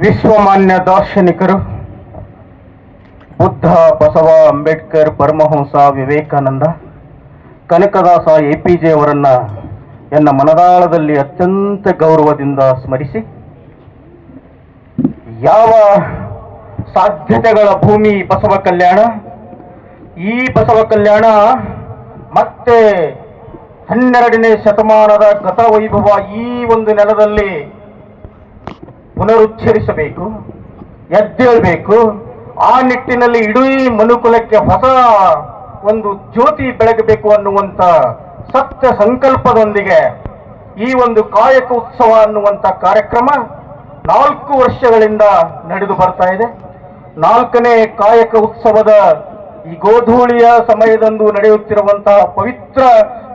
ವಿಶ್ವಮಾನ್ಯ ದಾರ್ಶನಿಕರು Buddha, Basava, Ambedkar, Paramahamsa, Vivekananda, Kanakadasa, APJ ಅವರನ್ನ ಎನ್ನ ಮನದಾಳದಲ್ಲಿ ಅತ್ಯಂತ ಗೌರವದಿಂದ ಸ್ಮರಿಸಿ, ಯಾವ ಸಾಧ್ಯತೆಗಳ ಭೂಮಿ ಬಸವ ಕಲ್ಯಾಣ, ಈ ಬಸವ ಕಲ್ಯಾಣ ಮತ್ತೆ 12ನೇ ಶತಮಾನದ ಗತವೈಭವ ಈ ಒಂದು ನೆಲದಲ್ಲಿ ಪುನರುಚ್ಚರಿಸಬೇಕು, ಎದ್ದೇಳಬೇಕು. ಆ ನಿಟ್ಟಿನಲ್ಲಿ ಇಡೀ ಮನುಕುಲಕ್ಕೆ ಹೊಸ ಒಂದು ಜ್ಯೋತಿ ಬೆಳಗಬೇಕು ಅನ್ನುವಂಥ ಸತ್ಯ ಸಂಕಲ್ಪದೊಂದಿಗೆ ಈ ಒಂದು ಕಾಯಕ ಉತ್ಸವ ಅನ್ನುವಂಥ ಕಾರ್ಯಕ್ರಮ 4 ವರ್ಷಗಳಿಂದ ನಡೆದು ಬರ್ತಾ ಇದೆ. 4ನೇ ಕಾಯಕ ಉತ್ಸವದ ಈ ಗೋಧೂಳಿಯ ಸಮಯದಂದು ನಡೆಯುತ್ತಿರುವಂತಹ ಪವಿತ್ರ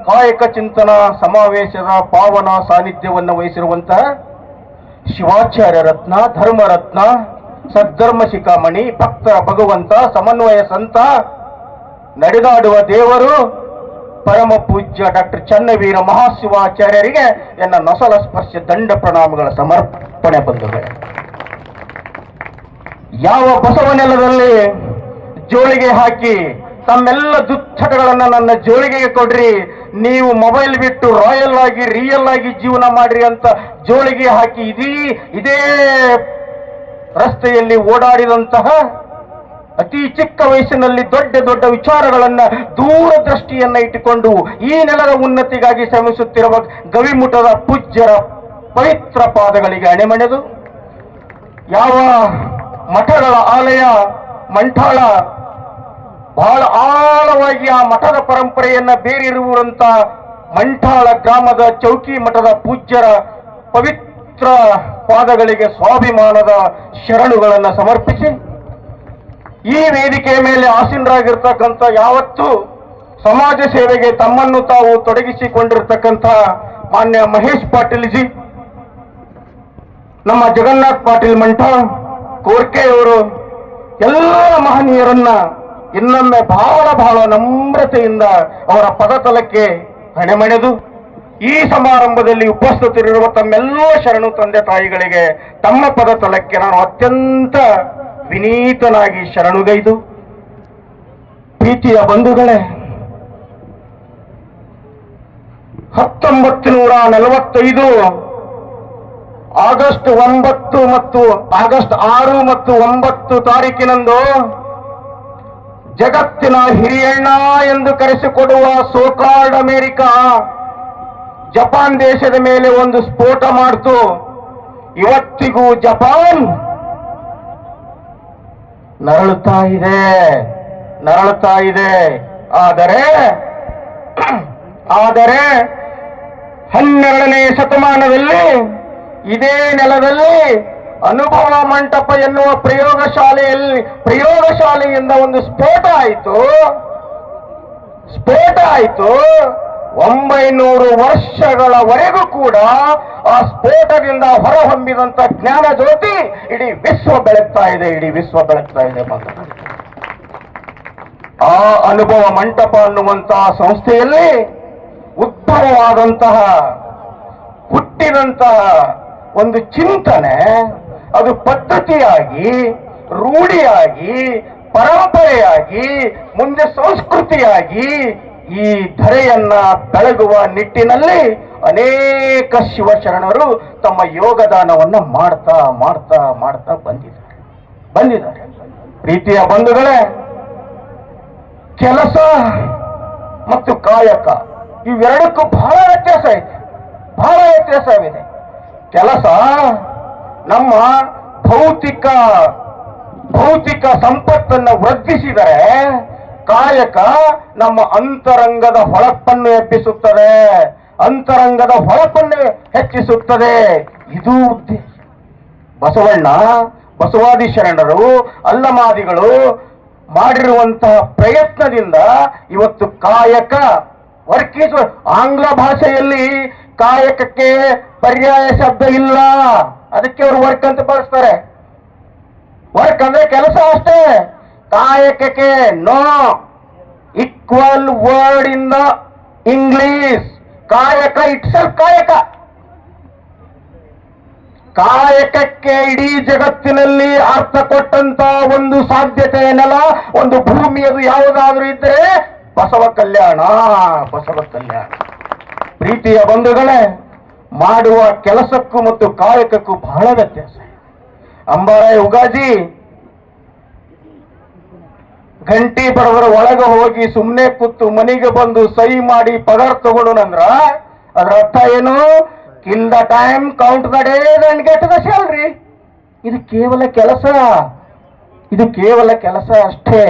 ಕಾಯಕ ಚಿಂತನ ಸಮಾವೇಶದ ಪಾವನ ಸಾನ್ನಿಧ್ಯವನ್ನು ವಹಿಸಿರುವಂತಹ ಶಿವಾಚಾರ್ಯ ರತ್ನ, ಧರ್ಮರತ್ನ, ಸದ್ಧರ್ಮ ಶಿಖಾಮಣಿ, ಭಕ್ತರ ಭಗವಂತ, ಸಮನ್ವಯ ಸಂತ, ನಡೆದಾಡುವ ದೇವರು, ಪರಮ ಪೂಜ್ಯ ಡಾಕ್ಟರ್ ಚನ್ನವೀರ ಮಹಾಶಿವಾಚಾರ್ಯರಿಗೆ ಎನ್ನ ನೊಸಲ ಸ್ಪರ್ಶ ದಂಡ ಪ್ರಣಾಮಗಳ ಸಮರ್ಪಣೆ ಬಂಧುಗಳೇ. ಯಾವ ಬಸವ ನೆಲದಲ್ಲಿ ಜೋಳಿಗೆ ಹಾಕಿ ತಮ್ಮೆಲ್ಲ ದುಶ್ಚಟಗಳನ್ನ ನನ್ನ ಜೋಳಿಗೆಗೆ ಕೊಡ್ರಿ, ನೀವು ಮೊಬೈಲ್ ಬಿಟ್ಟು ರಾಯಲ್ ಆಗಿ ರಿಯಲ್ ಆಗಿ ಜೀವನ ಮಾಡ್ರಿ ಅಂತ ಜೋಳಿಗೆ ಹಾಕಿ ಇದೇ ರಸ್ತೆಯಲ್ಲಿ ಓಡಾಡಿದಂತಹ ಅತಿ ಚಿಕ್ಕ ವಯಸ್ಸಿನಲ್ಲಿ ದೊಡ್ಡ ದೊಡ್ಡ ವಿಚಾರಗಳನ್ನ ದೂರದೃಷ್ಟಿಯನ್ನ ಇಟ್ಟುಕೊಂಡು ಈ ನೆಲದ ಉನ್ನತಿಗಾಗಿ ಶ್ರಮಿಸುತ್ತಿರುವ ಗವಿಮುಠದ ಪೂಜ್ಯರ ಪವಿತ್ರ ಪಾದಗಳಿಗೆ ಅಣೆಮಣೆದು, ಯಾವ ಮಠಗಳ ಆಲಯ ಮಂಠಾಳ ಬಹಳ ಆಳವಾಗಿ ಆ ಮಠದ ಪರಂಪರೆಯನ್ನ ಬೇರಿರುವಂತ ಮಂಠಾಳ ಗ್ರಾಮದ ಚೌಕಿ ಮಠದ ಪೂಜ್ಯರ ಪವಿತ್ರ ಪಾದಗಳಿಗೆ ಸ್ವಾಭಿಮಾನದ ಶರಣುಗಳನ್ನು ಸಮರ್ಪಿಸಿ, ಈ ವೇದಿಕೆಯ ಮೇಲೆ ಆಸೀನರಾಗಿರ್ತಕ್ಕಂಥ ಯಾವತ್ತು ಸಮಾಜ ಸೇವೆಗೆ ತಮ್ಮನ್ನು ತಾವು ತೊಡಗಿಸಿಕೊಂಡಿರ್ತಕ್ಕಂಥ ಮಾನ್ಯ ಮಹೇಶ್ ಪಾಟೀಲ್ ಜಿ, ನಮ್ಮ ಜಗನ್ನಾಥ್ ಪಾಟೀಲ್ ಮಂಠ ಕೋರ್ಕೆಯವರು, ಎಲ್ಲ ಮಹನೀಯರನ್ನ ಇನ್ನೊಮ್ಮೆ ಬಹಳ ನಮ್ರತೆಯಿಂದ ಅವರ ಪದತಲಕ್ಕೆ ಹಣೆಮಣೆದು, ಈ ಸಮಾರಂಭದಲ್ಲಿ ಉಪಸ್ಥಿತರಿರುವ ತಮ್ಮೆಲ್ಲ ಶರಣು ತಂದೆ ತಾಯಿಗಳಿಗೆ ತಮ್ಮ ಪದತಲಕ್ಕೆ ನಾನು ಅತ್ಯಂತ ವಿನೀತನಾಗಿ ಶರಣುಗೈದು, ಪ್ರೀತಿಯ ಬಂಧುಗಳೇ, 1945 ಆಗಸ್ಟ್ 9 ಮತ್ತು ಆಗಸ್ಟ್ 6 ಮತ್ತು 9 ತಾರೀಕಿನಂದು ಜಗತ್ತಿನ ಹಿರಿಯಣ್ಣ ಎಂದು ಕರೆಸಿಕೊಡುವ ಸೋಕಾಲ್ಡ್ ಅಮೆರಿಕ ಜಪಾನ್ ದೇಶದ ಮೇಲೆ ಒಂದು ಸ್ಫೋಟ ಮಾಡಿತು. ಇವತ್ತಿಗೂ ಜಪಾನ್ ನರಳುತ್ತಾ ಇದೆ. ಆದರೆ 12ನೇ ಶತಮಾನದಲ್ಲಿ ಇದೇ ನೆಲದಲ್ಲಿ ಅನುಭವ ಮಂಟಪ ಎನ್ನುವ ಪ್ರಯೋಗಶಾಲೆಯಿಂದ ಒಂದು ಸ್ಫೋಟ ಆಯಿತು. 900 ವರ್ಷಗಳವರೆಗೂ ಕೂಡ ಆ ಸ್ಫೋಟದಿಂದ ಹೊರಹೊಮ್ಮಿದಂತ ಜ್ಞಾನ ಜ್ಯೋತಿ ಇಡೀ ವಿಶ್ವ ಬೆಳಗ್ತಾ ಇದೆ. ಆ ಅನುಭವ ಮಂಟಪ ಅನ್ನುವಂತಹ ಸಂಸ್ಥೆಯಲ್ಲಿ ಹುಟ್ಟಿದಂತಹ ಒಂದು ಚಿಂತನೆ, ಅದು ಪದ್ಧತಿಯಾಗಿ, ರೂಢಿಯಾಗಿ, ಪರಂಪರೆಯಾಗಿ, ಮುಂದೆ ಸಂಸ್ಕೃತಿಯಾಗಿ ಈ ಧರೆಯನ್ನ ಬೆಳಗುವ ನಿಟ್ಟಿನಲ್ಲಿ ಅನೇಕ ಶಿವಶರಣರು ತಮ್ಮ ಯೋಗದಾನವನ್ನ ಮಾಡ್ತಾ ಬಂದಿದ್ದಾರೆ. ಪ್ರೀತಿಯ ಬಂಧುಗಳೇ, ಕೆಲಸ ಮತ್ತು ಕಾಯಕ ಇವೆರಡಕ್ಕೂ ಬಹಳ ವ್ಯತ್ಯಾಸವಿದೆ. ಕೆಲಸ ನಮ್ಮ ಭೌತಿಕ ಸಂಪತ್ತನ್ನು ವೃದ್ಧಿಸಿದರೆ, ಕಾಯಕ ನಮ್ಮ ಅಂತರಂಗದ ಹೊಳಪನ್ನು ಹೆಚ್ಚಿಸುತ್ತದೆ. ಇದು ಉದ್ದೇಶ. ಬಸವಣ್ಣ, ಬಸವಾದಿ ಶರಣರು, ಅಲ್ಲಮಾದಿಗಳು ಮಾಡಿರುವಂತಹ ಪ್ರಯತ್ನದಿಂದ ಇವತ್ತು ಕಾಯಕ ಆಂಗ್ಲ ಭಾಷೆಯಲ್ಲಿ ಕಾಯಕಕ್ಕೆ ಪರ್ಯಾಯ ಶಬ್ದ ಇಲ್ಲ, ಅದಕ್ಕೆ ಅವರು ವರ್ಕ್ ಅಂತ ಬಳಸ್ತಾರೆ. ವರ್ಕ್ ಅಂದ್ರೆ ಕೆಲಸ ಅಷ್ಟೇ. ಕಾಯಕಕ್ಕೆ no equal word in the English. ಕಾಯಕ ಇಟ್ಸೆಲ್ಫ್ ಕಾಯಕ. ಕಾಯಕಕ್ಕೆ ಇಡೀ ಜಗತ್ತಿನಲ್ಲಿ ಅರ್ಥ ಕೊಟ್ಟಂತ ಒಂದು ಸಾಧ್ಯತೆ ನೆಲ, ಒಂದು ಭೂಮಿ ಅದು ಯಾವುದಾದ್ರೂ ಇದ್ರೆ ಬಸವ ಕಲ್ಯಾಣ. ಬಸವ ಕಲ್ಯಾಣ. ಪ್ರೀತಿಯ ಬಂಧುಗಳೇ, ಮಾಡುವ ಕೆಲಸಕ್ಕೂ ಮತ್ತು ಕಾಯಕಕ್ಕೂ ಬಹಳ ವ್ಯತ್ಯಾಸ. ಅಂಬಾರಾಯ್ ಉಗಾಜಿ ಗಂಟಿ ಬಡವರ ಒಳಗೆ ಹೋಗಿ ಸುಮ್ಮನೆ ಕೂತು ಮನೆಗೆ ಬಂದು ಸಹಿ ಮಾಡಿ ಪಗಾರ ತಗೊಳ್ಳೋಣಂದ್ರ ಅದರ ಅರ್ಥ ಏನು? Kill the time, count the days and get the salary. ಇದು ಕೇವಲ ಕೆಲಸ, ಇದು ಕೇವಲ ಕೆಲಸ ಅಷ್ಟೇ.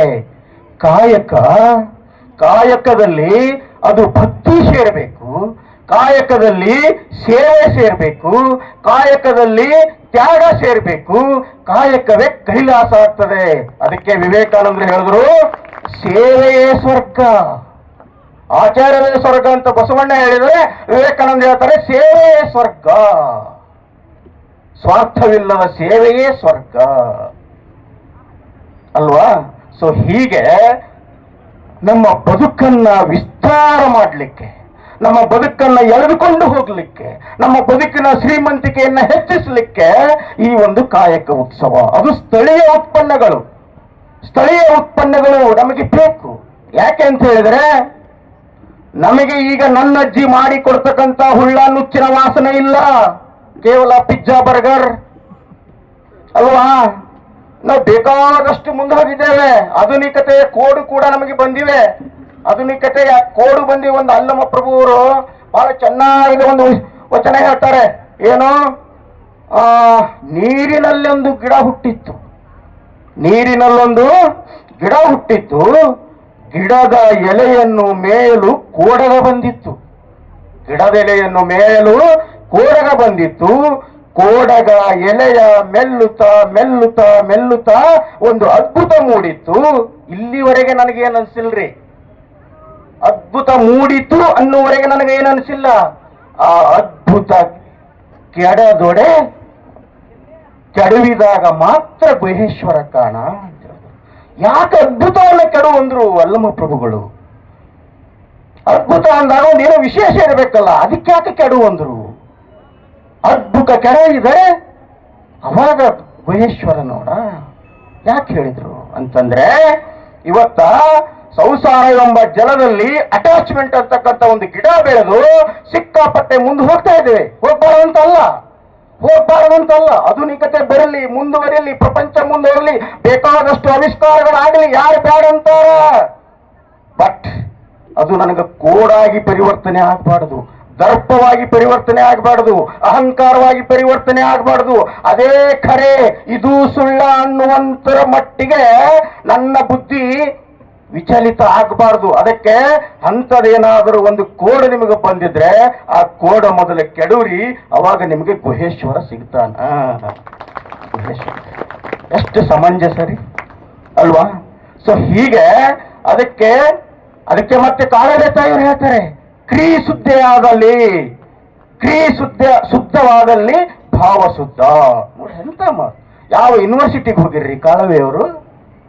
ಕಾಯಕದಲ್ಲಿ ಅದು ಭಕ್ತಿ ಸೇರಬೇಕು, ಕಾಯಕದಲ್ಲಿ ಸೇವೆ ಸೇರಬೇಕು, ಕಾಯಕದಲ್ಲಿ ತ್ಯಾಗ ಸೇರಬೇಕು. ಕಾಯಕವೇ ಕೈಲಾಸ ಆಗ್ತದೆ. ಅದಕ್ಕೆ ವಿವೇಕಾನಂದರು ಹೇಳಿದ್ರು, ಸೇವೆಯೇ ಸ್ವರ್ಗ, ಆಚಾರ್ಯವೇ ಸ್ವರ್ಗ ಅಂತ ಬಸವಣ್ಣ ಹೇಳಿದ್ರೆ, ವಿವೇಕಾನಂದ ಹೇಳ್ತಾರೆ ಸೇವೆಯೇ ಸ್ವರ್ಗ, ಸ್ವಾರ್ಥವಿಲ್ಲದ ಸೇವೆಯೇ ಸ್ವರ್ಗ ಅಲ್ವಾ? ಸೊ ಹೀಗೆ ನಮ್ಮ ಬದುಕನ್ನ ವಿಸ್ತಾರ ಮಾಡಲಿಕ್ಕೆ, ನಮ್ಮ ಬದುಕನ್ನ ಎಳೆದುಕೊಂಡು ಹೋಗ್ಲಿಕ್ಕೆ, ನಮ್ಮ ಬದುಕಿನ ಶ್ರೀಮಂತಿಕೆಯನ್ನ ಹೆಚ್ಚಿಸಲಿಕ್ಕೆ ಈ ಒಂದು ಕಾಯಕ ಉತ್ಸವ. ಅದು ಸ್ಥಳೀಯ ಉತ್ಪನ್ನಗಳು ನಮಗೆ ಬೇಕು. ಯಾಕೆ ಅಂತ ಹೇಳಿದ್ರೆ, ನಮಗೆ ಈಗ ನನ್ನ ಅಜ್ಜಿ ಮಾಡಿ ಕೊಡ್ತಕ್ಕಂಥ ಹುಳ್ಳ ನುಚ್ಚಿನ ವಾಸನೆ ಇಲ್ಲ, ಕೇವಲ ಪಿಜ್ಜಾ ಬರ್ಗರ್ ಅಲ್ವಾ? ನಾವು ಬೇಕಾದಷ್ಟು ಮುಂದೆ ಹೋಗಿದ್ದೇವೆ. ಆಧುನಿಕತೆಯ ಕೋಡು ಕೂಡ ನಮಗೆ ಬಂದಿವೆ. ಆಧುನಿಕತೆಯ ಕೋಡು ಬಂದಿ. ಒಂದು ಅಲ್ಲಮ ಪ್ರಭು ಅವರು ಬಹಳ ಚೆನ್ನಾಗಿದೆ ಒಂದು ವಚನ ಹೇಳ್ತಾರೆ. ಏನು? ನೀರಿನಲ್ಲೊಂದು ಗಿಡ ಹುಟ್ಟಿತ್ತು, ಗಿಡದ ಎಲೆಯನ್ನು ಮೇಯಲು ಕೋಡಗ ಬಂದಿತ್ತು. ಗಿಡದ ಎಲೆಯನ್ನು ಮೇಯಲು ಕೋಡಗ ಬಂದಿತ್ತು. ಕೋಡಗ ಎಲೆಯ ಮೆಲ್ಲುತ್ತಾ ಒಂದು ಅದ್ಭುತ ಮೂಡಿತ್ತು. ಇಲ್ಲಿವರೆಗೆ ನನಗೇನು ಅನ್ಸಿಲ್ರಿ, ಅದ್ಭುತ ಮೂಡಿತು ಅನ್ನುವರೆಗೆ ನನಗೇನು ಅನ್ಸಿಲ್ಲ. ಆ ಅದ್ಭುತ ಕೆಡವಿದಾಗ ಮಾತ್ರ ಗುಹೇಶ್ವರ ಕಾಣ. ಯಾಕೆ ಅದ್ಭುತವನ್ನ ಕೆಡುವಂದ್ರು ಅಲ್ಲಮ ಪ್ರಭುಗಳು? ಅದ್ಭುತ ಅಂದಾಗ ಒಂದೇನೋ ವಿಶೇಷ ಇರಬೇಕಲ್ಲ, ಅದಕ್ಕೆ ಯಾಕೆ ಕೆಡುವಂದ್ರು? ಅದ್ಭುತ ಕೆಡವಿದೆ ಅವಾಗ ಗುಹೇಶ್ವರ ನೋಡ ಯಾಕೆ ಹೇಳಿದ್ರು ಅಂತಂದ್ರೆ, ಇವತ್ತ ಸಂಸಾರ ಎಂಬ ಜಲದಲ್ಲಿ ಅಟ್ಯಾಚ್ಮೆಂಟ್ ಅಂತಕ್ಕಂಥ ಒಂದು ಗಿಡ ಬೆಳೆದು ಸಿಕ್ಕಾಪಟ್ಟೆ ಮುಂದೆ ಹೋಗ್ತಾ ಇದ್ದೇವೆ. ಹೋಗ್ಬಾರದಂತಲ್ಲ. ಆಧುನಿಕತೆ ಬರಲಿ, ಮುಂದುವರಿಯಲಿ, ಪ್ರಪಂಚ ಮುಂದುವರಲಿ, ಬೇಕಾದಷ್ಟು ಆವಿಷ್ಕಾರಗಳಾಗಲಿ, ಯಾರು ಬೇಡ ಅಂತಾರ. ಬಟ್ ಅದು ನನಗೆ ಕೋಡಾಗಿ ಪರಿವರ್ತನೆ ಆಗಬಾರದು, ದರ್ಪವಾಗಿ ಪರಿವರ್ತನೆ ಆಗಬಾರದು, ಅಹಂಕಾರವಾಗಿ ಪರಿವರ್ತನೆ ಆಗಬಾರದು. ಅದೇ ಖರೆ, ಇದು ಸುಳ್ಳ ಅನ್ನುವಂತರ ಮಟ್ಟಿಗೆ ನನ್ನ ಬುದ್ಧಿ ವಿಚಲಿತ ಆಗಬಾರದು. ಅದಕ್ಕೆ ಅಂಥದ್ದೇನಾದರೂ ಒಂದು ಕೋಡ್ ನಿಮಗೆ ಬಂದಿದ್ರೆ ಆ ಕೋಡ ಮೊದಲು ಕೆಡೂರಿ, ಅವಾಗ ನಿಮಗೆ ಗುಹೇಶ್ವರ ಸಿಗ್ತಾನ. ಗುಹೇಶ್ವರ ಎಷ್ಟು ಸಮಂಜಸ ರೀ ಅಲ್ವಾ? ಸೊ ಹೀಗೆ ಅದಕ್ಕೆ ಮತ್ತೆ ಕಾಳಗ ತಾಯಿಯವರು ಹೇಳ್ತಾರೆ, ಕ್ರೀ ಶುದ್ಧವಾದಲ್ಲಿ ಭಾವ ಶುದ್ಧ. ನೋಡಿ ಎಂತ ಮಾತು. ಯಾವ ಯೂನಿವರ್ಸಿಟಿಗೆ ಹೋಗಿರ್ರಿ ಕಾಳವೆಯವರು?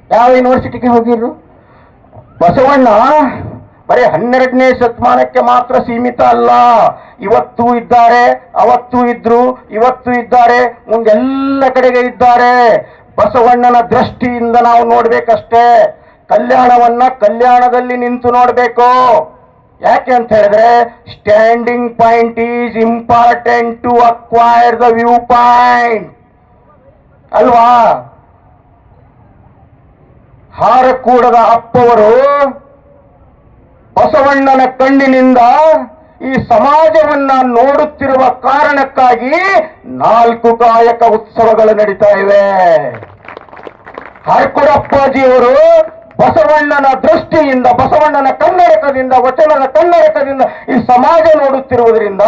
ಯಾವ ಯೂನಿವರ್ಸಿಟಿಗೆ ಹೋಗಿರ್ರು? ಬಸವಣ್ಣ ಬರೀ 12ನೇ ಶತಮಾನಕ್ಕೆ ಮಾತ್ರ ಸೀಮಿತ ಅಲ್ಲ. ಇವತ್ತೂ ಇದ್ದಾರೆ, ಅವತ್ತೂ ಇದ್ರು, ಇವತ್ತೂ ಇದ್ದಾರೆ, ಮುಂದೆಲ್ಲ ಕಡೆಗೆ ಇದ್ದಾರೆ. ಬಸವಣ್ಣನ ದೃಷ್ಟಿಯಿಂದ ನಾವು ನೋಡ್ಬೇಕಷ್ಟೇ. ಕಲ್ಯಾಣದಲ್ಲಿ ನಿಂತು ನೋಡ್ಬೇಕು. ಯಾಕೆ ಅಂತ ಹೇಳಿದ್ರೆ, standing point is important to acquire the view point ಅಲ್ವಾ? ಹಾರಕೂಡದ ಅಪ್ಪವರು ಬಸವಣ್ಣನ ಕಣ್ಣಿನಿಂದ ಈ ಸಮಾಜವನ್ನ ನೋಡುತ್ತಿರುವ ಕಾರಣಕ್ಕಾಗಿ 4 ಕಾಯಕ ಉತ್ಸವಗಳು ನಡೀತಾ ಇವೆ. ಹಾರಕೂಡಪ್ಪಾಜಿಯವರು ಬಸವಣ್ಣನ ದೃಷ್ಟಿಯಿಂದ, ಬಸವಣ್ಣನ ಕನ್ನಡಕದಿಂದ, ವಚನದ ಕನ್ನಡಕದಿಂದ ಈ ಸಮಾಜ ನೋಡುತ್ತಿರುವುದರಿಂದ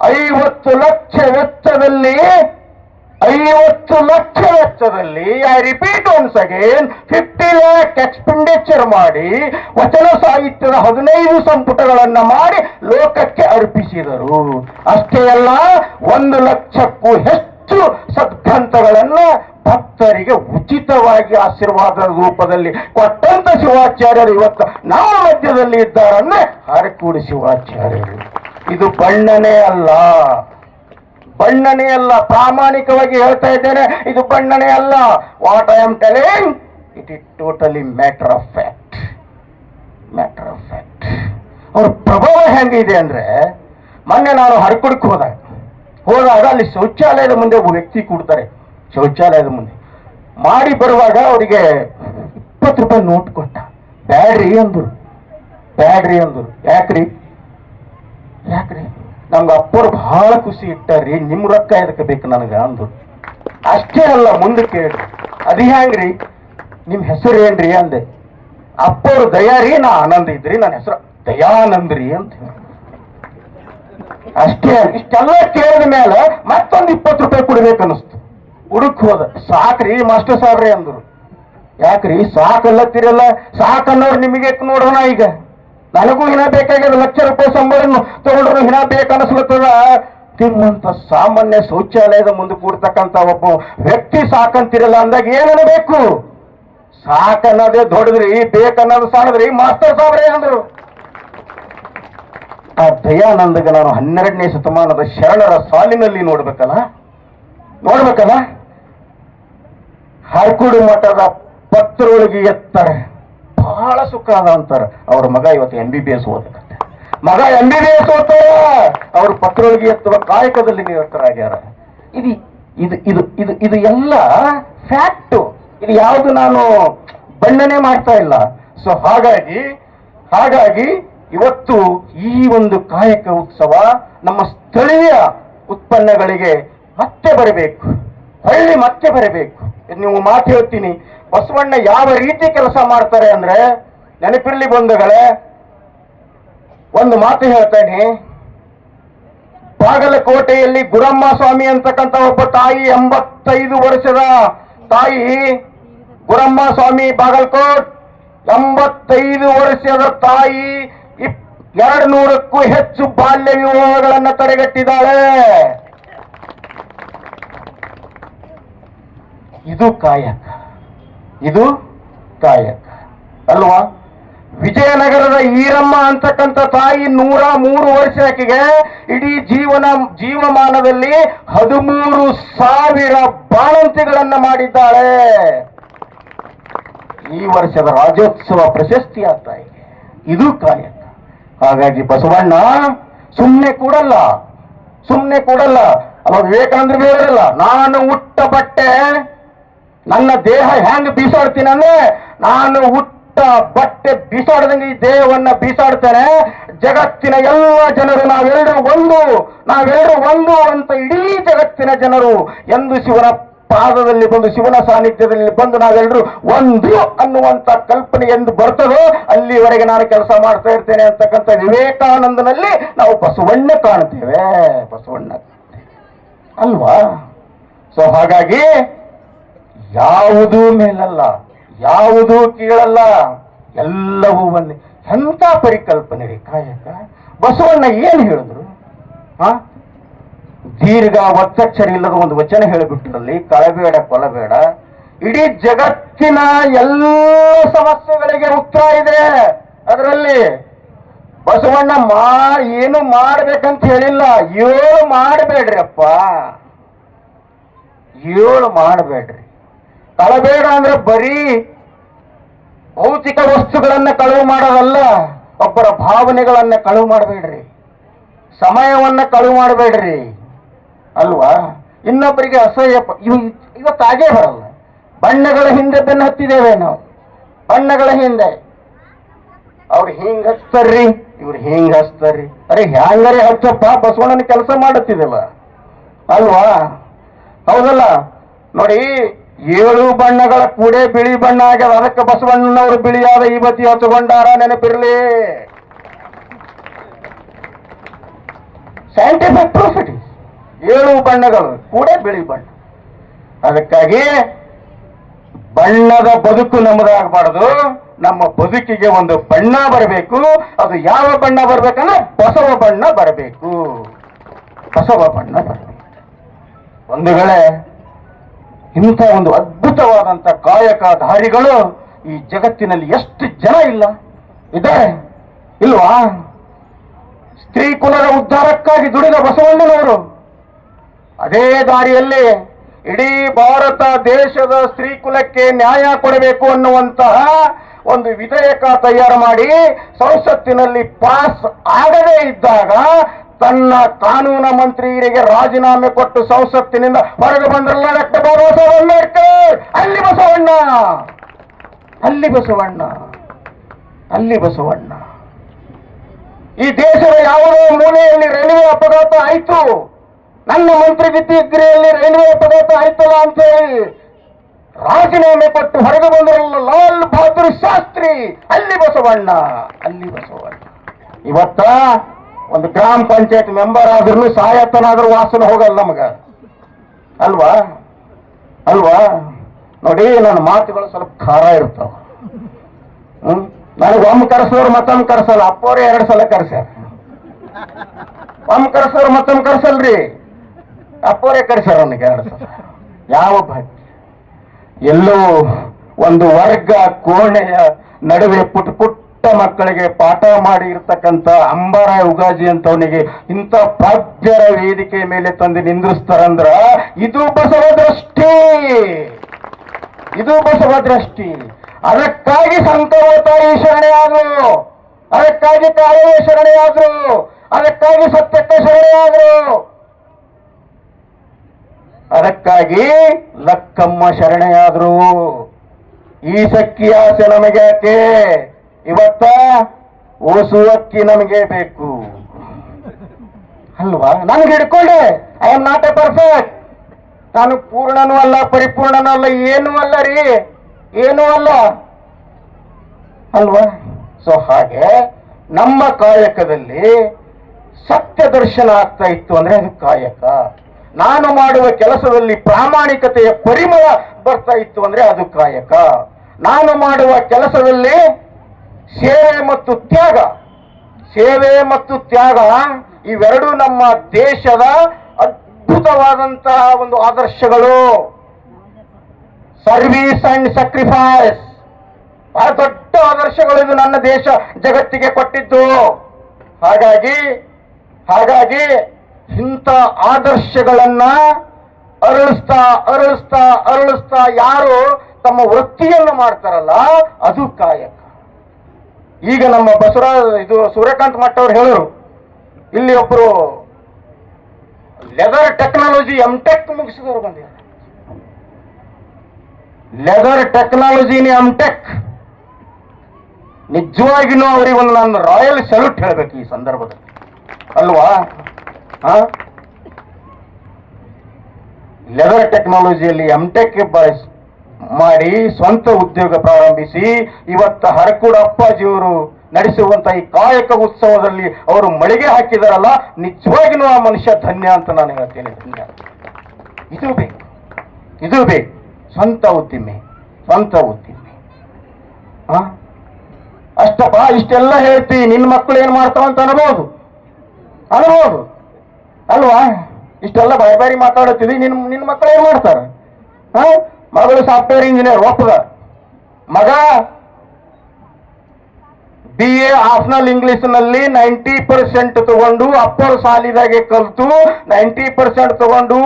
50 ಲಕ್ಷ ವೆಚ್ಚದಲ್ಲಿ, I repeat once again, 50 lakh expenditure ಮಾಡಿ ವಚನ ಸಾಹಿತ್ಯದ 15 ಸಂಪುಟಗಳನ್ನ ಮಾಡಿ ಲೋಕಕ್ಕೆ ಅರ್ಪಿಸಿದರು. ಅಷ್ಟೇ ಅಲ್ಲ, 1 ಲಕ್ಷಕ್ಕೂ ಹೆಚ್ಚು ಸದ್ಗ್ರಂಥಗಳನ್ನ ಭಕ್ತರಿಗೆ ಉಚಿತವಾಗಿ ಆಶೀರ್ವಾದದ ರೂಪದಲ್ಲಿ ಕೊಟ್ಟಂತ ಶಿವಾಚಾರ್ಯರು ಇವತ್ತು ನಮ್ಮ ಮಧ್ಯದಲ್ಲಿ ಇದ್ದಾರನ್ನೇ ಹಾರಕೂಡಿ ಶಿವಾಚಾರ್ಯರು. ಇದು ಬಣ್ಣನೇ ಅಲ್ಲ, ಬಣ್ಣನೆ ಅಲ್ಲ, ಪ್ರಾಮಾಣಿಕವಾಗಿ ಹೇಳ್ತಾ ಇದ್ದೇನೆ, ಇದು ಬಣ್ಣನೆ ಅಲ್ಲ. What I am telling, it is totally matter of fact. Matter of fact. ಅವ್ರ ಪ್ರಭಾವ ಹೆಂಗಿದೆ ಅಂದ್ರೆ, ಮೊನ್ನೆ ನಾನು ಹರ್ಕುಡಕ್ಕೆ ಹೋದಾಗ ಅಲ್ಲಿ ಶೌಚಾಲಯದ ಮುಂದೆ ಒಬ್ಬ ವ್ಯಕ್ತಿ ಕೂಡ್ತಾರೆ. ಶೌಚಾಲಯದ ಮುಂದೆ ಮಾಡಿ ಬರುವಾಗ ಅವರಿಗೆ 20 ರೂಪಾಯಿ ನೋಟ್ ಕೊಟ್ಟ. ಬ್ಯಾಡ್ರಿ ಅಂದ್ರು. ಯಾಕ್ರಿ ನಮ್ಗೆ ಅಪ್ಪರು ಬಹಳ ಖುಷಿ ಇಟ್ಟಾರ್ರಿ, ನಿಮ್ ರೊಕ್ಕ ಎದಕ್ಕೆ ಬೇಕು ನನಗ ಅಂದ್ರು. ಅಷ್ಟೇ ಅಲ್ಲ, ಮುಂದೆ ಕೇಳ್ರಿ, ಅದು ಹ್ಯಾಂಗ್ರಿ, ನಿಮ್ ಹೆಸರು ಏನ್ರಿ ಅಂದೆ. ಅಪ್ಪರು ದಯಾರಿ, ನಾ ಆನಂದ್ ಇದ್ರಿ, ನನ್ನ ಹೆಸರು ದಯಾನಂದ್ರಿ ಅಂತ. ಅಷ್ಟೇ. ಇಷ್ಟೆಲ್ಲ ಕೇಳಿದ ಮೇಲೆ ಮತ್ತೊಂದು 20 ರೂಪಾಯಿ ಕೊಡ್ಬೇಕನ್ನಿಸ್ತು. ಹುಡುಕ್ ಹೋದ. ಸಾಕ್ರಿ ಮಾಸ್ಟರ್ ಸಾಬ್ರಿ ಅಂದ್ರು. ಯಾಕ್ರಿ ಸಾಕಲ್ಲತ್ತಿರಲ್ಲ? ಸಾಕನ್ನೋರು ನಿಮಗೆ ನೋಡೋಣ. ಈಗ ನನಗೂ ಹಿನ ಬೇಕಾಗ್ಯದ, ಲಕ್ಷ ರೂಪಾಯಿ ಸಂಬಳ ತಗೊಂಡ್ರು ಹಿನ ಬೇಕನ್ನಿಸ್ಲತ್ತದ. ನಿಮ್ಮಂತ ಸಾಮಾನ್ಯ ಶೌಚಾಲಯದ ಮುಂದೆ ಕೂಡ್ತಕ್ಕಂತ ಒಬ್ಬ ವ್ಯಕ್ತಿ ಸಾಕಂತಿರಲ್ಲ ಅಂದಾಗ ಏನಬೇಕು? ಸಾಕನ್ನೋದೇ ದೊಡ್ಡದ್ರಿ, ಬೇಕನ್ನೋದು ಸಣ್ಣದ್ರಿ, ಮಾಸ್ಟರ್ ಸಾಬ್ರಿ ಅಂದ್ರು. ಆ ದಯಾನಂದಗೆ ನಾನು 12ನೇ ಶತಮಾನದ ಶರಣರ ಸಾಲಿನಲ್ಲಿ ನೋಡ್ಬೇಕಲ್ಲ. ಹರ್ಕುಡು ಮಠದ ಪತ್ರೊಳಗೆ ಎತ್ತಾರೆ, ಬಹಳ ಸುಖ ಅದ ಅಂತಾರೆ. ಅವ್ರ ಮಗ ಇವತ್ತು MBBS ಓದಕತ್ತೆ. ಮಗ MBBS ಓದ್ತಾರ, ಅವ್ರ ಪತ್ರೊಳಗೆ ಎತ್ತುವ ಕಾಯಕದಲ್ಲಿ ನಿರತರಾಗ್ಯಾರ. ಇದು ಇದು ಇದು ಇದು ಇದು ಎಲ್ಲ ಫ್ಯಾಕ್ಟು. ಇದು ಯಾವುದು ನಾನು ಬಣ್ಣನೆ ಮಾಡ್ತಾ ಇಲ್ಲ. ಸೊ ಹಾಗಾಗಿ ಇವತ್ತು ಈ ಒಂದು ಕಾಯಕ ಉತ್ಸವ ನಮ್ಮ ಸ್ಥಳೀಯ ಉತ್ಪನ್ನಗಳಿಗೆ ಮತ್ತೆ ಬರಬೇಕು, ಮತ್ತೆ ಬರಬೇಕು. ನೀವು ಮಾತು ಹೇಳ್ತೀನಿ, ಬಸವಣ್ಣ ಯಾವ ರೀತಿ ಕೆಲಸ ಮಾಡ್ತಾರೆ ಅಂದ್ರೆ, ನೆನಪಿರ್ಲಿ ಬಂಧುಗಳೇ, ಒಂದು ಮಾತು ಹೇಳ್ತೇನೆ. ಬಾಗಲಕೋಟೆಯಲ್ಲಿ ಗುರಮ್ಮ ಸ್ವಾಮಿ ಅಂತಕ್ಕಂಥ ಒಬ್ಬ ತಾಯಿ, 85 ವರ್ಷದ ತಾಯಿ ಗುರಮ್ಮ ಸ್ವಾಮಿ, ಬಾಗಲಕೋಟ್, 85 ವರ್ಷದ ತಾಯಿ 200ಕ್ಕೂ ಹೆಚ್ಚು ಬಾಲ್ಯ ವಿವಾಹಗಳನ್ನು ತಡೆಗಟ್ಟಿದ್ದಾಳೆ. ಇದು ಕಾಯಕ ಅಲ್ವಾ? ವಿಜಯನಗರದ ಈರಮ್ಮ ಅಂತಕ್ಕಂಥ ತಾಯಿ 103 ವರ್ಷ, ಆಕೆಗೆ ಇಡೀ ಜೀವಮಾನದಲ್ಲಿ 13,000 ಬಾಣಂತಿಗಳನ್ನ ಮಾಡಿದ್ದಾಳೆ. ಈ ವರ್ಷದ ರಾಜ್ಯೋತ್ಸವ ಪ್ರಶಸ್ತಿ ಆಗ್ತಾ ಇದೆ. ಇದು ಕಾಯಕ. ಹಾಗಾಗಿ ಬಸವಣ್ಣ ಸುಮ್ಮನೆ ಕೂಡಲ್ಲ. ಅವ ವಿವೇಕಾನಂದ್ರ ಬೇರಲ್ಲ, ನಾನು ಹುಟ್ಟ ಬಟ್ಟೆ ನನ್ನ ದೇಹ ಹೆಂಗ್ ಬೀಸಾಡ್ತೀನಿ ಅಂದ್ರೆ, ನಾನು ಹುಟ್ಟ ಬಟ್ಟೆ ಬೀಸಾಡ್ದಂಗೆ ಈ ದೇಹವನ್ನ ಬೀಸಾಡ್ತೇನೆ. ಜಗತ್ತಿನ ಎಲ್ಲ ಜನರು ನಾವೆಲ್ಲರೂ ಒಂದು ಅಂತ ಇಡೀ ಜಗತ್ತಿನ ಜನರು ಎಂದು ಶಿವನ ಪಾದದಲ್ಲಿ ಬಂದು, ಶಿವನ ಸಾನ್ನಿಧ್ಯದಲ್ಲಿ ಬಂದು ನಾವೆಲ್ಲರೂ ಒಂದು ಅನ್ನುವಂತ ಕಲ್ಪನೆ ಎಂದು ಬರ್ತದೋ ಅಲ್ಲಿವರೆಗೆ ನಾನು ಕೆಲಸ ಮಾಡ್ತಾ ಇರ್ತೇನೆ ಅಂತಕ್ಕಂಥ ವಿವೇಕಾನಂದನಲ್ಲಿ ನಾವು ಬಸವಣ್ಣ ಕಾಣ್ತೇವೆ ಅಲ್ವಾ? ಸೊ ಹಾಗಾಗಿ ಯಾವುದೂ ಮೇಲಲ್ಲ, ಯಾವುದೂ ಕೀಳಲ್ಲ, ಎಲ್ಲವೂ ಒಂದೇ. ಎಂಥ ಪರಿಕಲ್ಪನೆ ರೀ ಕಾಯಕ. ಬಸವಣ್ಣ ಏನು ಹೇಳಿದ್ರು? ದೀರ್ಘ ಒತ್ತಕ್ಷರ ಇಲ್ಲದ ಒಂದು ವಚನ ಹೇಳಿಬಿಟ್ರಲ್ಲಿ, ಕಳಬೇಡ ಕೊಲಬೇಡ. ಇಡೀ ಜಗತ್ತಿನ ಎಲ್ಲ ಸಮಸ್ಯೆಗಳಿಗೆ ಉತ್ತರ ಇದೆ ಅದರಲ್ಲಿ. ಬಸವಣ್ಣ ಏನು ಮಾಡ್ಬೇಕಂತ ಹೇಳಿಲ್ಲ, 7 ಮಾಡಬೇಡ್ರಿ ಅಪ್ಪ, 7 ಮಾಡಬೇಡ್ರಿ. ಕಳಬೇಡ ಅಂದ್ರೆ ಬರೀ ಭೌತಿಕ ವಸ್ತುಗಳನ್ನ ಕಳುವು ಮಾಡೋದಲ್ಲ, ಒಬ್ಬರ ಭಾವನೆಗಳನ್ನ ಕಳುವು ಮಾಡಬೇಡ್ರಿ, ಸಮಯವನ್ನ ಕಳುವು ಮಾಡಬೇಡ್ರಿ ಅಲ್ವಾ? ಇನ್ನೊಬ್ಬರಿಗೆ ಅಸಹ್ಯ ಇವತ್ತಾಗೇ ಬರಲ್ಲ. ಬಣ್ಣಗಳ ಹಿಂದೆ ಬೆನ್ನು ಹತ್ತಿದ್ದೇವೆ ನಾವು, ಬಣ್ಣಗಳ ಹಿಂದೆ. ಅವ್ರು ಹಿಂಗ್ ಹಚ್ತಾರ್ರಿ, ಇವ್ರು ಹಿಂಗ್ ಹಚ್ತಾರ್ರಿ. ಅರೆ ಹ್ಯಾಂಗರೆ ಹಚ್ಚಪ್ಪ, ಬಸವಣ್ಣನ ಕೆಲಸ ಮಾಡುತ್ತಿದೆಲ್ಲ ಅಲ್ವಾ? ಹೌದಲ್ಲ? ನೋಡಿ, 7 ಬಣ್ಣಗಳ ಕೂಡೆ ಬಿಳಿ ಬಣ್ಣ ಆಗ್ಯದ. ಅದಕ್ಕೆ ಬಸವಣ್ಣನವರು ಬಿಳಿಯಾದ ಈ ಬತ್ತಿ ಹಚ್ಚಿಕೊಂಡಾರ, ನೆನಪಿರ್ಲಿ. Scientific proof it is. 7 ಬಣ್ಣಗಳು ಕೂಡೆ ಬಿಳಿ ಬಣ್ಣ. ಅದಕ್ಕಾಗಿ ಬಣ್ಣದ ಬದುಕು ನಮ್ಮದಾಗಬಾರದು. ನಮ್ಮ ಬದುಕಿಗೆ ಒಂದು ಬಣ್ಣ ಬರಬೇಕು. ಅದು ಯಾವ ಬಣ್ಣ ಬರ್ಬೇಕಂದ್ರೆ ಬಸವ ಬಣ್ಣ ಬರಬೇಕು. ಒಂದುಗಳೇ, ಇಂಥ ಒಂದು ಅದ್ಭುತವಾದಂಥ ಕಾಯಕಧಾರಿಗಳು ಈ ಜಗತ್ತಿನಲ್ಲಿ ಎಷ್ಟು ಜನ ಇದೆ ಇಲ್ವಾ? ಸ್ತ್ರೀ ಕುಲದ ಉದ್ಧಾರಕ್ಕಾಗಿ ದುಡಿದ ಬಸವಣ್ಣನವರು ಅದೇ ದಾರಿಯಲ್ಲಿ ಇಡೀ ಭಾರತ ದೇಶದ ಸ್ತ್ರೀ ಕುಲಕ್ಕೆ ನ್ಯಾಯ ಕೊಡಬೇಕು ಅನ್ನುವಂತಹ ಒಂದು ವಿಧೇಯಕ ತಯಾರು ಮಾಡಿ ಸಂಸತ್ತಿನಲ್ಲಿ ಪಾಸ್ ಆಗದೇ ಇದ್ದಾಗ ತನ್ನ ಕಾನೂನು ಮಂತ್ರಿಯರಿಗೆ ರಾಜೀನಾಮೆ ಕೊಟ್ಟು ಸಂಸತ್ತಿನಿಂದ ಹೊರಗೆ ಬಂದ್ರಲ್ಲ ಡಾಕ್ಟರ್ ಬಾಬಾ ಸಾಹೇಬ್ ಅಂಬೇಡ್ಕರ್. ಅಲ್ಲಿ ಬಸವಣ್ಣ, ಅಲ್ಲಿ ಬಸವಣ್ಣ, ಅಲ್ಲಿ ಬಸವಣ್ಣ. ಈ ದೇಶದ ಯಾವುದೋ ಮೂಲೆಯಲ್ಲಿ ರೈಲ್ವೆ ಅಪಘಾತ ಆಯ್ತು, ನನ್ನ ಮಂತ್ರಿಗಿರಿಯಲ್ಲಿ ರೈಲ್ವೆ ಅಪಘಾತ ಆಯ್ತಲ್ಲ ಅಂತ ಹೇಳಿ ರಾಜೀನಾಮೆ ಕೊಟ್ಟು ಹೊರಗೆ ಬಂದರಲ್ಲ ಲಾಲ್ ಬಹದ್ದೂರ್ ಶಾಸ್ತ್ರಿ. ಅಲ್ಲಿ ಬಸವಣ್ಣ, ಅಲ್ಲಿ ಬಸವಣ್ಣ. ಇವತ್ತ ಒಂದು ಗ್ರಾಮ ಪಂಚಾಯತ್ ಮೆಂಬರ್ ಆದ್ರೂ ಸಾಯತ್ತನಾದ್ರೂ ವಾಸನೆ ಹೋಗಲ್ಲ ನಮಗ, ಅಲ್ವಾ ಅಲ್ವಾ? ನೋಡಿ, ನನ್ನ ಮಾತುಗಳು ಸ್ವಲ್ಪ ಖಾರ ಇರ್ತಾವ. ನನಗೆ ಒಮ್ಮೆ ಕರೆಸೋರು ಮತ್ತೊಮ್ಮೆ ಕರೆಸಲ್ಲ. ಅಪ್ಪವ್ರೆ 2 ಸಲ ಕರೆಸ್ಯಾರ. ಒಮ್ಮೆ ಕರೆಸೋರು ಮತ್ತೊಮ್ಮೆ ಕರೆಸಲ್ರಿ, ಅಪ್ಪವರೇ ಕರೆಸ್ಯಾರ ನನಗೆ 2 ಸಲ. ಯಾವ ಭಾಗ್ಯ! ಎಲ್ಲೋ ಒಂದು ವರ್ಗ ಕೋಣೆಯ ನಡುವೆ ಪುಟ್ಟ ಪುಟ್ಟ ಮಕ್ಕಳಿಗೆ ಪಾಠ ಮಾಡಿ ಇರ್ತಕ್ಕಂಥ ಅಂಬಾರ ಉಗಾಜಿ ಅಂತವನಿಗೆ ಇಂಥ ಪ್ರಾಜ್ಞರ ವೇದಿಕೆ ಮೇಲೆ ತಂದು ನಿಂದ್ರಿಸ್ತಾರಂದ್ರ ಇದು ಬಸವ ದೃಷ್ಟಿ, ಇದು ಬಸವ ದೃಷ್ಟಿ. ಅದಕ್ಕಾಗಿ ಸಂಕವ ತಾಯಿ ಶರಣೆಯಾದ್ರು, ಅದಕ್ಕಾಗಿ ಕಾಳವೇ ಶರಣೆಯಾದ್ರು, ಅದಕ್ಕಾಗಿ ಸತ್ಯಕ್ಕೆ ಶರಣೆಯಾದ್ರು, ಅದಕ್ಕಾಗಿ ಲಕ್ಕಮ್ಮ ಶರಣೆಯಾದ್ರು. ಈ ಸಕ್ಕಿ ಆಸೆ ನಮಗೆ ಯಾಕೆ? ಇವತ್ತ ಓಸುವಕ್ಕಿ ನಮಗೆ ಬೇಕು ಅಲ್ವಾ? ನನಗೆ ಹಿಡ್ಕೊಂಡೆ, I am not a perfect. ನಾನು ಪೂರ್ಣನೂ ಅಲ್ಲ, ಪರಿಪೂರ್ಣನೂ ಅಲ್ಲ, ಏನೂ ಅಲ್ಲ ರೀ, ಏನೂ ಅಲ್ಲ ಅಲ್ವಾ? ಸೊ ಹಾಗೆ ನಮ್ಮ ಕಾಯಕದಲ್ಲಿ ಸತ್ಯ ದರ್ಶನ ಆಗ್ತಾ ಇತ್ತು ಅಂದ್ರೆ ಅದು ಕಾಯಕ. ನಾನು ಮಾಡುವ ಕೆಲಸದಲ್ಲಿ ಪ್ರಾಮಾಣಿಕತೆಯ ಪರಿಮಳ ಬರ್ತಾ ಇತ್ತು ಅಂದ್ರೆ ಅದು ಕಾಯಕ. ನಾನು ಮಾಡುವ ಕೆಲಸದಲ್ಲಿ ಸೇವೆ ಮತ್ತು ತ್ಯಾಗ, ಸೇವೆ ಮತ್ತು ತ್ಯಾಗ ಇವೆರಡೂ ನಮ್ಮ ದೇಶದ ಅದ್ಭುತವಾದಂತಹ ಒಂದು ಆದರ್ಶಗಳು. ಸರ್ವಿಸ್ ಅಂಡ್ ಸ್ಯಾಕ್ರಿಫೈಸ್ ಬಹಳ ದೊಡ್ಡ ಆದರ್ಶಗಳು. ಇದು ನನ್ನ ದೇಶ ಜಗತ್ತಿಗೆ ಕೊಟ್ಟಿದ್ದು. ಹಾಗಾಗಿ ಇಂಥ ಆದರ್ಶಗಳನ್ನ ಅರಳಿಸ್ತಾ ಅರಳಿಸ್ತಾ ಅರಳಿಸ್ತಾ ಯಾರು ತಮ್ಮ ವೃತ್ತಿಯನ್ನು ಮಾಡ್ತಾರಲ್ಲ ಅದು ಕಾಯಕ. ಈಗ ನಮ್ಮ ಇದು ಸೂರ್ಯಕಾಂತ್ ಮಠ ಅವರು ಹೇಳಿದ್ರು, ಇಲ್ಲಿ ಒಬ್ಬರು ಲೆದರ್ ಟೆಕ್ನಾಲಜಿ ಎಂಟೆಕ್ ಮುಗಿಸಿದವರು ಬಂದಿದ್ದಾರೆ. Leather ಟೆಕ್ನಾಲಜಿನಿ MTech. ನಿಜವಾಗಿನೂ ಅವರಿಗೆ ಒಂದು ನಾನು ರಾಯಲ್ ಸಲ್ಯೂಟ್ ಹೇಳಬೇಕು ಈ ಸಂದರ್ಭದಲ್ಲಿ, ಅಲ್ವಾ? ಲೆದರ್ ಟೆಕ್ನಾಲಜಿಯಲ್ಲಿ ಎಂಟೆಕ್ ಮಾಡಿ ಸ್ವಂತ ಉದ್ಯೋಗ ಪ್ರಾರಂಭಿಸಿ ಇವತ್ತು ಹರಕೂಡ ಅಪ್ಪಾಜಿಯವರು ನಡೆಸುವಂತ ಈ ಕಾಯಕ ಉತ್ಸವದಲ್ಲಿ ಅವರು ಮಳಿಗೆ ಹಾಕಿದಾರಲ್ಲ, ನಿಜವಾಗಿನೂ ಆ ಮನುಷ್ಯ ಧನ್ಯ ಅಂತ ನಾನು ಹೇಳ್ತೇನೆ. ಧನ್ಯ. ಇದು ಬೇಕು, ಇದು ಬೇಕು. ಸ್ವಂತ ಉದ್ದಿಮೆ, ಸ್ವಂತ ಉದ್ದಿಮೆ. ಅಷ್ಟಪ್ಪ, ಇಷ್ಟೆಲ್ಲ ಹೇಳ್ತೀವಿ, ನಿನ್ನ ಮಕ್ಕಳು ಏನ್ ಮಾಡ್ತಾವಂತ ಅನ್ಬೋದು ಅಲ್ವಾ? ಇಷ್ಟೆಲ್ಲ ಬಾರಿ ಮಾತಾಡುತ್ತೀವಿ, ನಿನ್ನ ಮಕ್ಕಳು ಏನ್ ಮಾಡ್ತಾರ? ಮಗಳು ಸಾಫ್ಟ್ವೇರ್ ಇಂಜಿನಿಯರ್, ಒಪ್ಪದ ಮಗ BA ಆಫ್ನಲ್ ಇಂಗ್ಲಿಷ್ ನಲ್ಲಿ 90% ತಗೊಂಡು ಅಪ್ಪರ್ ಸಾಲಿದಾಗೆ ಕಲ್ತು 90% ತಗೊಂಡು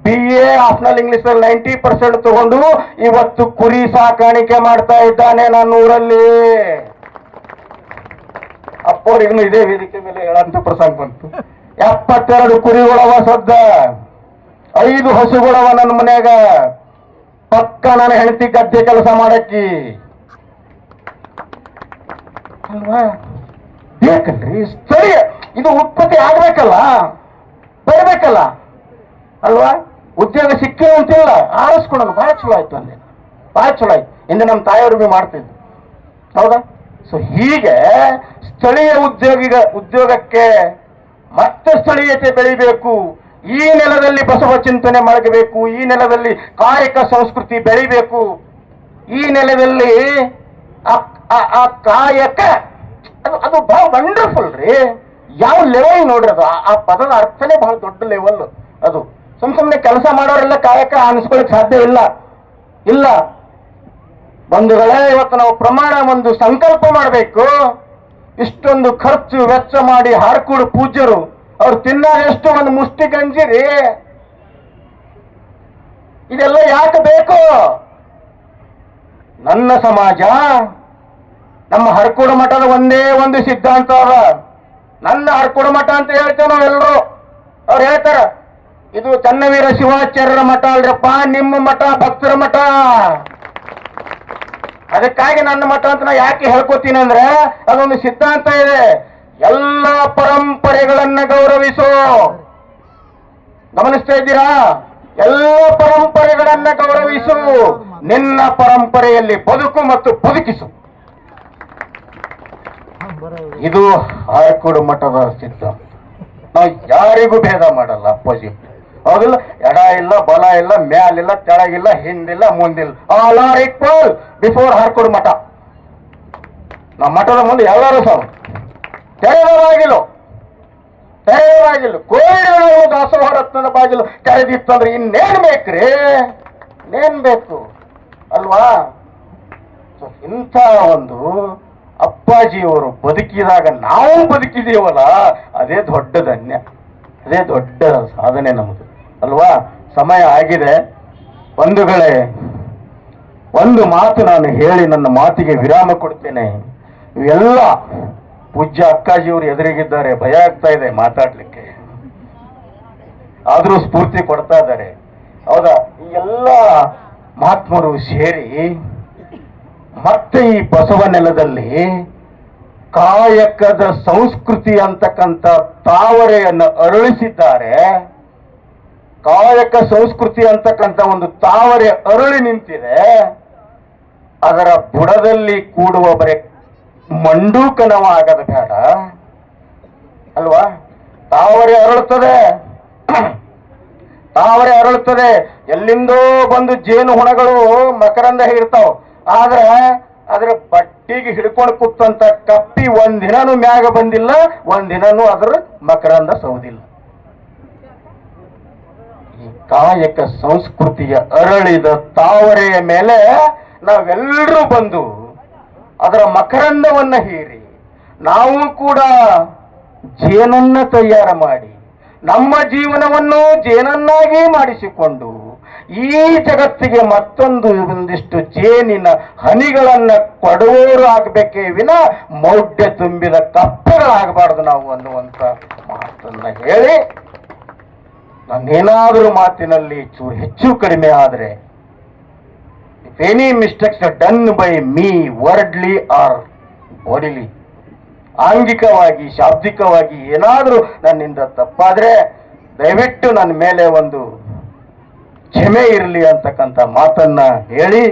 BA ಆಫ್ನಲ್ ಇಂಗ್ಲಿಷ್ ನಲ್ಲಿ 90% ತಗೊಂಡು ಇವತ್ತು ಕುರಿ ಸಾಕಾಣಿಕೆ ಮಾಡ್ತಾ ಇದ್ದಾನೆ ನನ್ನ ಊರಲ್ಲಿ. ಅಪ್ಪವ್ರಿಗೂ ಇದೇ ವೇದಿಕೆ ಮೇಲೆ ಹೇಳಂತ ಪ್ರಸಂಗ ಬಂತು. 72 ಕುರಿಗಳವ, ಸದ್ದ 5 ಹಸುಗಳವ ನನ್ನ ಮನ್ಯಾಗ. ಪಕ್ಕ ನನ್ನ ಹೆಂಡತಿ ಗದ್ದೆ ಕೆಲಸ ಮಾಡಕ್ಕಿ ಅಲ್ವಾ? ಬೇಕಲ್ರಿ ಸ್ಥಳೀಯ ಇದು ಉತ್ಪತ್ತಿ ಆಗ್ಬೇಕಲ್ಲ, ಬರ್ಬೇಕಲ್ಲ ಅಲ್ವಾ? ಉದ್ಯೋಗ ಸಿಕ್ಕಿಲ್ಲ ಅಂತಿಲ್ಲ, ಆರಿಸ್ಕೊಳೋದು ಬಹಳ ಚಲೋ ಆಯ್ತು ಅಂದೆ, ಬಹಳ ಚಲೋ ಆಯ್ತು. ಇಂದು ನಮ್ಮ ತಾಯಿಯವರು ಭೀ ಮಾಡ್ತಿದ್ರು, ಹೌದಾ? ಸೊ ಹೀಗೆ ಸ್ಥಳೀಯ ಉದ್ಯೋಗಕ್ಕೆ ಮತ್ತೆ ಸ್ಥಳೀಯತೆ ಬೆಳಿಬೇಕು. ಈ ನೆಲದಲ್ಲಿ ಬಸವ ಚಿಂತನೆ ಮಲಗಬೇಕು, ಈ ನೆಲದಲ್ಲಿ ಕಾಯಕ ಸಂಸ್ಕೃತಿ ಬೆಳಿಬೇಕು, ಈ ನೆಲದಲ್ಲಿ ಆ ಕಾಯಕ ಅದು ಬಹಳ ವಂಡರ್ಫುಲ್ ರೀ. ಯಾವ ಲೆವೆಲ್ ನೋಡ್ರಿ ಅದು, ಆ ಪದದ ಅರ್ಥನೇ ಬಹಳ ದೊಡ್ಡ ಲೆವೆಲ್ ಅದು. ಸುಮ್ಮನೆ ಕೆಲಸ ಮಾಡೋರೆಲ್ಲ ಕಾಯಕ ಅನಿಸ್ಕೊಳಕ್ ಸಾಧ್ಯ ಇಲ್ಲ. ಬಂಧುಗಳೇ, ಇವತ್ತು ನಾವು ಪ್ರಮಾಣ ಒಂದು ಸಂಕಲ್ಪ ಮಾಡಬೇಕು. ಇಷ್ಟೊಂದು ಖರ್ಚು ವೆಚ್ಚ ಮಾಡಿ ಹಾರ್ಕೂಡು ಪೂಜ್ಯರು ಅವ್ರು ತಿನ್ನೋದು ಎಷ್ಟು? ಒಂದು ಮುಷ್ಟಿ ಗಂಜಿ ರೀ, ಇದೆಲ್ಲ ಯಾಕೆ ಬೇಕು? ನನ್ನ ಸಮಾಜ, ನಮ್ಮ ಹರಕೂಡ ಮಠದ ಒಂದೇ ಒಂದು ಸಿದ್ಧಾಂತ ಅದ. ನನ್ನ ಹರಕೂಡ ಮಠ ಅಂತ ಹೇಳ್ತೇವೆ ನಾವೆಲ್ಲರೂ. ಅವ್ರು ಹೇಳ್ತಾರ, ಇದು ಚನ್ನವೀರ ಶಿವಾಚಾರ್ಯರ ಮಠ ಅಲ್ರಪ್ಪ, ನಿಮ್ಮ ಮಠ ಭಕ್ತರ ಮಠ. ಅದಕ್ಕಾಗಿ ನನ್ನ ಮಠ ಅಂತ ನಾ ಯಾಕೆ ಹೇಳ್ಕೊತೀನಿ ಅಂದ್ರೆ, ಅದೊಂದು ಸಿದ್ಧಾಂತ ಇದೆ. ಎಲ್ಲ ಪರಂಪರೆಗಳನ್ನ ಗೌರವಿಸು. ಗಮನಿಸ್ತಾ ಇದ್ದೀರಾ? ಎಲ್ಲ ಪರಂಪರೆಗಳನ್ನ ಗೌರವಿಸು, ನಿನ್ನ ಪರಂಪರೆಯಲ್ಲಿ ಬದುಕು ಮತ್ತು ಬದುಕಿಸು. ಇದು ಹರಕೂಡು ಮಠದ ಸಿದ್ಧಾಂತ. ನಾವು ಯಾರಿಗೂ ಭೇದ ಮಾಡಲ್ಲ. ಅಪೋಸಿಟ್, ಹೌದಿಲ್ಲ? ಎಡ ಇಲ್ಲ, ಬಲ ಇಲ್ಲ, ಮ್ಯಾಲಿಲ್ಲ, ಕೆಳಗಿಲ್ಲ, ಹಿಂದಿಲ್ಲ, ಮುಂದಿಲ್ಲ. ಆಲ್ ಆರ್ ಈಕ್ವಲ್ ಬಿಫೋರ್ ಹರಕೂಡು ಮಠ. ನಮ್ಮ ಮಠದ ಮುಂದೆ ಎಲ್ಲರೂ ಸಹ ತೆರೆದವಾಗಿಲು ಕೋವಿಡ್ಗಳು ದಾಸೋಹ ರತ್ನದ ಬಾಗಿಲು ತೆರೆದಿತ್ತಂದ್ರೆ ಇನ್ನೇನ್ ಬೇಕ್ರಿ? ಇನ್ನೇನ್ ಬೇಕು ಅಲ್ವಾ? ಇಂಥ ಒಂದು ಅಪ್ಪಾಜಿಯವರು ಬದುಕಿದಾಗ ನಾವು ಬದುಕಿದೀವಲ್ಲ, ಅದೇ ದೊಡ್ಡ ಧನ್ಯ, ಅದೇ ದೊಡ್ಡ ಸಾಧನೆ ನಮ್ಮದು ಅಲ್ವಾ? ಸಮಯ ಆಗಿದೆ ಬಂಧುಗಳೇ. ಒಂದು ಮಾತು ನಾನು ಹೇಳಿ ನನ್ನ ಮಾತಿಗೆ ವಿರಾಮ ಕೊಡ್ತೇನೆ. ಇವೆಲ್ಲ ಪೂಜ್ಯ ಅಕ್ಕಾಜಿಯವರು ಎದುರಿಗಿದ್ದಾರೆ, ಭಯ ಆಗ್ತಾ ಇದೆ ಮಾತಾಡ್ಲಿಕ್ಕೆ, ಆದ್ರೂ ಸ್ಫೂರ್ತಿ ಕೊಡ್ತಾ ಇದ್ದಾರೆ. ಹೌದಾ? ಈ ಎಲ್ಲ ಮಹಾತ್ಮರು ಸೇರಿ ಮತ್ತೆ ಈ ಬಸವ ನೆಲದಲ್ಲಿ ಕಾಯಕದ ಸಂಸ್ಕೃತಿ ಅಂತಕ್ಕಂಥ ತಾವರೆಯನ್ನು ಅರಳಿಸಿದ್ದಾರೆ. ಕಾಯಕ ಸಂಸ್ಕೃತಿ ಅಂತಕ್ಕಂಥ ಒಂದು ತಾವರೆ ಅರಳಿ ನಿಂತಿದೆ. ಅದರ ಬುಡದಲ್ಲಿ ಕೂಡುವ ಬರೆ ಮಂಡೂಕನವಾಗದ ಬೇಡ ಅಲ್ವಾ? ತಾವರೆ ಅರಳುತ್ತದೆ, ಎಲ್ಲಿಂದೋ ಬಂದು ಜೇನು ಹುಣಗಳು ಮಕರಂದ ಹಿಡ್ತಾವ. ಆದ್ರೆ ಅದ್ರ ಬಟ್ಟಿಗೆ ಹಿಡ್ಕೊಂಡು ಕೂತಂತ ಕಪ್ಪಿ ಒಂದಿನೂ ಮ್ಯಾಗ ಬಂದಿಲ್ಲ, ಒಂದಿನೂ ಅದರ ಮಕರಂದ ಸೌದಿಲ್ಲ. ಈ ಕಾಯಕ ಸಂಸ್ಕೃತಿಯ ಅರಳಿದ ತಾವರೆಯ ಮೇಲೆ ನಾವೆಲ್ಲರೂ ಬಂದು ಅದರ ಮಕರಂದವನ್ನ ಹೀರಿ ನಾವು ಕೂಡ ಜೇನನ್ನ ತಯಾರು ಮಾಡಿ ನಮ್ಮ ಜೀವನವನ್ನು ಜೇನನ್ನಾಗಿ ಮಾಡಿಸಿಕೊಂಡು ಈ ಜಗತ್ತಿಗೆ ಮತ್ತೊಂದು ಒಂದಿಷ್ಟು ಜೇನಿನ ಹನಿಗಳನ್ನ ಕೊಡುವವರು ಆಗಬೇಕೇ ವಿನ ಮೌಢ್ಯ ತುಂಬಿದ ಕಪ್ಪೆಗಳಾಗಬಾರ್ದು ನಾವು ಅನ್ನುವಂತ ಮಾತನ್ನ ಹೇಳಿ, ನಾನೇನಾದರೂ ಮಾತಿನಲ್ಲಿ ಚೂರು ಹೆಚ್ಚು ಕಡಿಮೆ ಆದರೆ, if any mistakes are done by me wordly or bodily, ಆಂಗಿಕವಾಗಿ ಶಾಬ್ದಿಕವಾಗಿ ಏನಾದರೂ ನನ್ನಿಂದ ತಪ್ಪಾದ್ರೆ ದಯವಿಟ್ಟು ನನ್ನ ಮೇಲೆ ಒಂದು ಕ್ಷಮೆ ಇರಲಿ ಅಂತಕ್ಕಂಥ ಮಾತನ್ನ ಹೇಳಿ,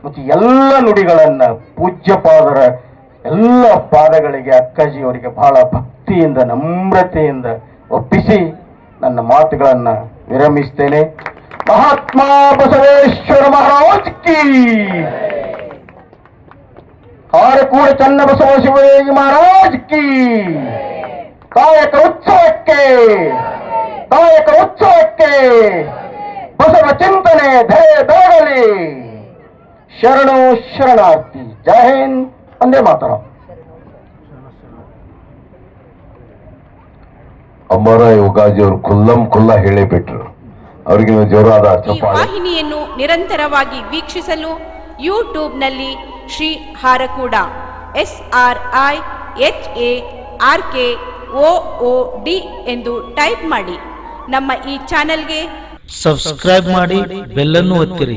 ಮತ್ತು ಎಲ್ಲ ನುಡಿಗಳನ್ನ ಪೂಜ್ಯಪಾದರ ಎಲ್ಲ ಪಾದಗಳಿಗೆ ಅಕ್ಕಾಜಿಯವರಿಗೆ ಬಹಳ ಭಕ್ತಿಯಿಂದ ನಮ್ರತೆಯಿಂದ ಒಪ್ಪಿಸಿ ನನ್ನ ಮಾತುಗಳನ್ನ ವಿರಮಿಸ್ತೇನೆ. ಮಹಾತ್ಮ ಬಸವೇಶ್ವರ ಮಹಾರಾಜ್ ಕಿ, ಹಾರಕೂಡ ಚನ್ನಬಸವ ಶಿವಯೋಗಿ ಮಹಾರಾಜ್ ಕಿ. ಕಾಯಕ ಉತ್ಸವಕ್ಕೆ ಬಸವ ಚಿಂತನೆ ಧ್ಯೇಯ ಬೆಳಗಲಿ. ಶರಣು ಶರಣಾರ್ಥಿ. ಜೈ ಹಿಂದ್, ಒಂದೇ ಮಾತರಂ. ಅಮರ ಯೋಗಾಜಿ ಅವರು ಖುಲ್ಲಾ ಹೇಳಿಬಿಟ್ರು. ಅವರಿಗೆ ಜೋರಾದ ಚಪ್ಪಾಳೆ. ಈ ವಾಹಿನಿಯನ್ನು ನಿರಂತರವಾಗಿ ವೀಕ್ಷಿಸಲು ಯೂಟ್ಯೂಬ್ನಲ್ಲಿ ಶ್ರೀ ಹಾರಕೂಡ SRIHARKOOD ಎಂದು ಟೈಪ್ ಮಾಡಿ. ನಮ್ಮ ಈ ಚಾನೆಲ್ಗೆ ಸಬ್ಸ್ಕ್ರೈಬ್ ಮಾಡಿ, ಬೆಲ್ ಅನ್ನು ಒತ್ತಿರಿ.